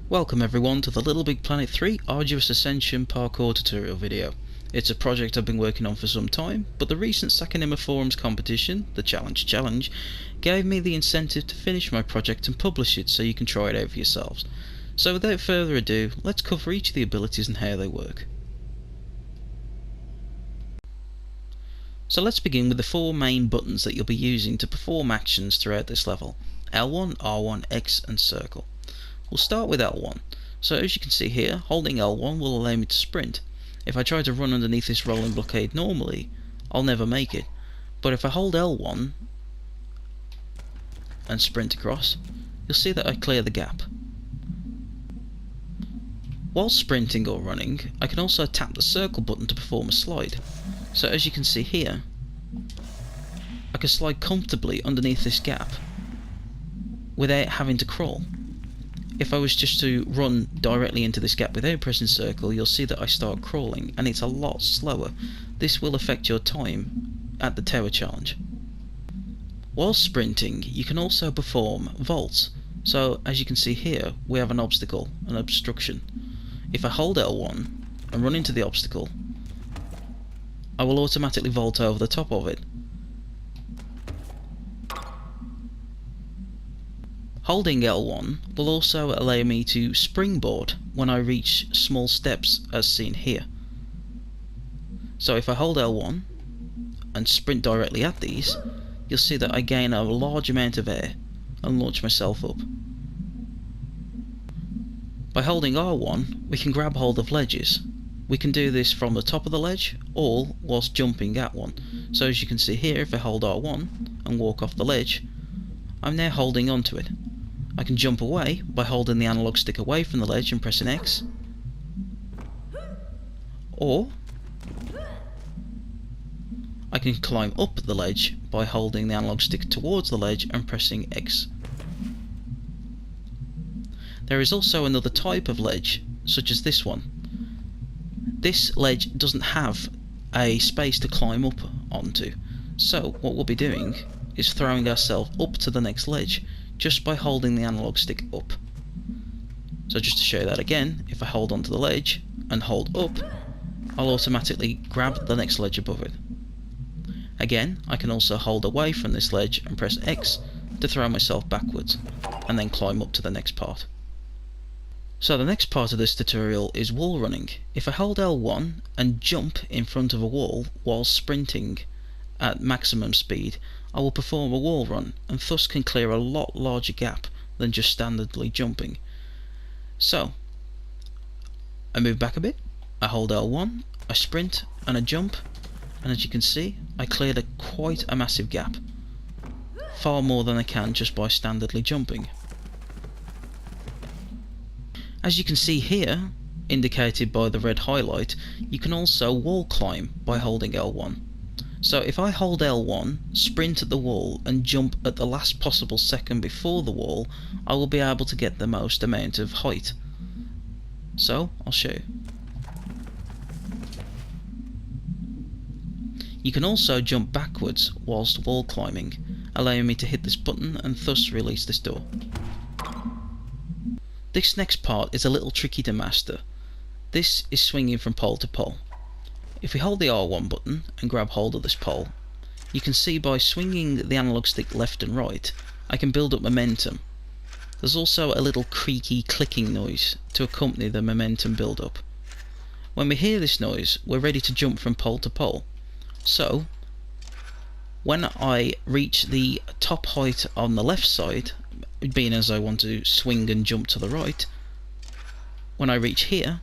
Welcome everyone to the LittleBigPlanet 3 Arduous Ascension Parkour tutorial video. It's a project I've been working on for some time, but the recent Sackinima Forum's competition, the Challenge, gave me the incentive to finish my project and publish it so you can try it out for yourselves. So without further ado, let's cover each of the abilities and how they work. So let's begin with the four main buttons that you'll be using to perform actions throughout this level: L1, R1, X and circle. We'll start with L1. So as you can see here, holding L1 will allow me to sprint. If I try to run underneath this rolling blockade normally, I'll never make it. But if I hold L1 and sprint across, you'll see that I clear the gap. While sprinting or running, I can also tap the circle button to perform a slide. So as you can see here, I can slide comfortably underneath this gap without having to crawl. If I was just to run directly into this gap without pressing circle, you'll see that I start crawling and it's a lot slower. This will affect your time at the tower challenge. While sprinting, you can also perform vaults. So as you can see here, we have an obstacle, an obstruction. If I hold L1 and run into the obstacle, I will automatically vault over the top of it. Holding L1 will also allow me to springboard when I reach small steps as seen here. So if I hold L1 and sprint directly at these, you'll see that I gain a large amount of air and launch myself up. By holding R1, we can grab hold of ledges. We can do this from the top of the ledge or whilst jumping at one. So as you can see here, if I hold R1 and walk off the ledge, I'm now holding onto it. I can jump away by holding the analog stick away from the ledge and pressing X, or I can climb up the ledge by holding the analog stick towards the ledge and pressing X. There is also another type of ledge, such as this one. This ledge doesn't have a space to climb up onto, so what we'll be doing is throwing ourselves up to the next ledge just by holding the analog stick up. So just to show that again, if I hold onto the ledge and hold up, I'll automatically grab the next ledge above it. Again, I can also hold away from this ledge and press X to throw myself backwards and then climb up to the next part. So the next part of this tutorial is wall running. If I hold L1 and jump in front of a wall while sprinting at maximum speed, I will perform a wall run and thus can clear a lot larger gap than just standardly jumping. So I move back a bit, I hold L1, I sprint and I jump, and as you can see I cleared quite a massive gap, far more than I can just by standardly jumping. As you can see here, indicated by the red highlight, you can also wall climb by holding L1. So if I hold L1, sprint at the wall and jump at the last possible second before the wall, I will be able to get the most amount of height. So I'll show you. You can also jump backwards whilst wall climbing, allowing me to hit this button and thus release this door. This next part is a little tricky to master. This is swinging from pole to pole. If we hold the R1 button and grab hold of this pole, you can see by swinging the analog stick left and right, I can build up momentum. There's also a little creaky clicking noise to accompany the momentum build up. When we hear this noise, we're ready to jump from pole to pole. So when I reach the top height on the left side, being as I want to swing and jump to the right, when I reach here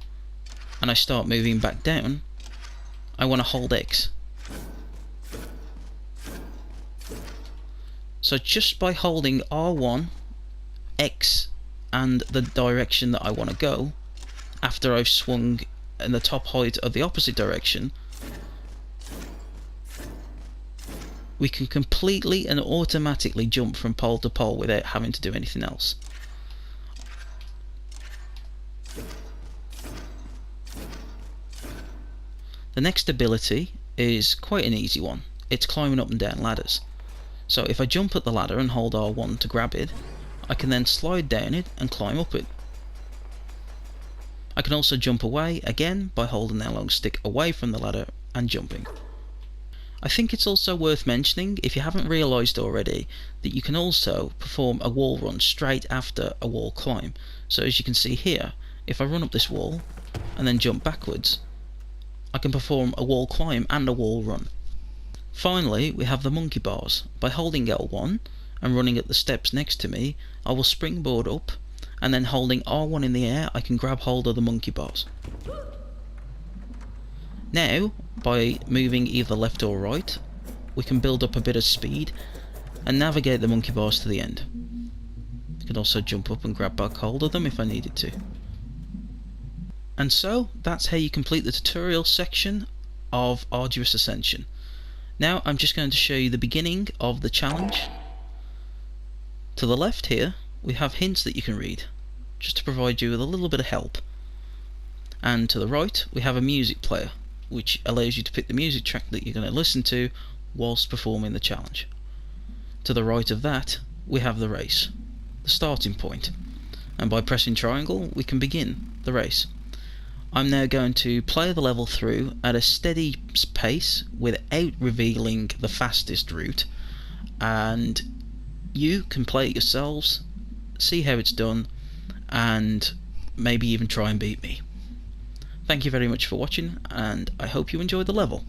and I start moving back down, I want to hold X. So just by holding R1, X and the direction that I want to go, after I've swung in the top height of the opposite direction, we can completely and automatically jump from pole to pole without having to do anything else. The next ability is quite an easy one. It's climbing up and down ladders. So if I jump at the ladder and hold R1 to grab it, I can then slide down it and climb up it. I can also jump away, again, by holding the analog stick away from the ladder and jumping. I think it's also worth mentioning, if you haven't realised already, that you can also perform a wall run straight after a wall climb. So as you can see here, if I run up this wall and then jump backwards, I can perform a wall climb and a wall run. Finally, we have the monkey bars. By holding L1 and running at the steps next to me, I will springboard up, and then holding R1 in the air, I can grab hold of the monkey bars. Now, by moving either left or right, we can build up a bit of speed and navigate the monkey bars to the end. I can also jump up and grab back hold of them if I needed to. And so, that's how you complete the tutorial section of Arduous Ascension. Now I'm just going to show you the beginning of the challenge. To the left here, we have hints that you can read, just to provide you with a little bit of help. And to the right, we have a music player, which allows you to pick the music track that you're going to listen to whilst performing the challenge. To the right of that, we have the race, the starting point, and by pressing triangle we can begin the race. I'm now going to play the level through at a steady pace without revealing the fastest route, and you can play it yourselves, see how it's done, and maybe even try and beat me. Thank you very much for watching, and I hope you enjoyed the level.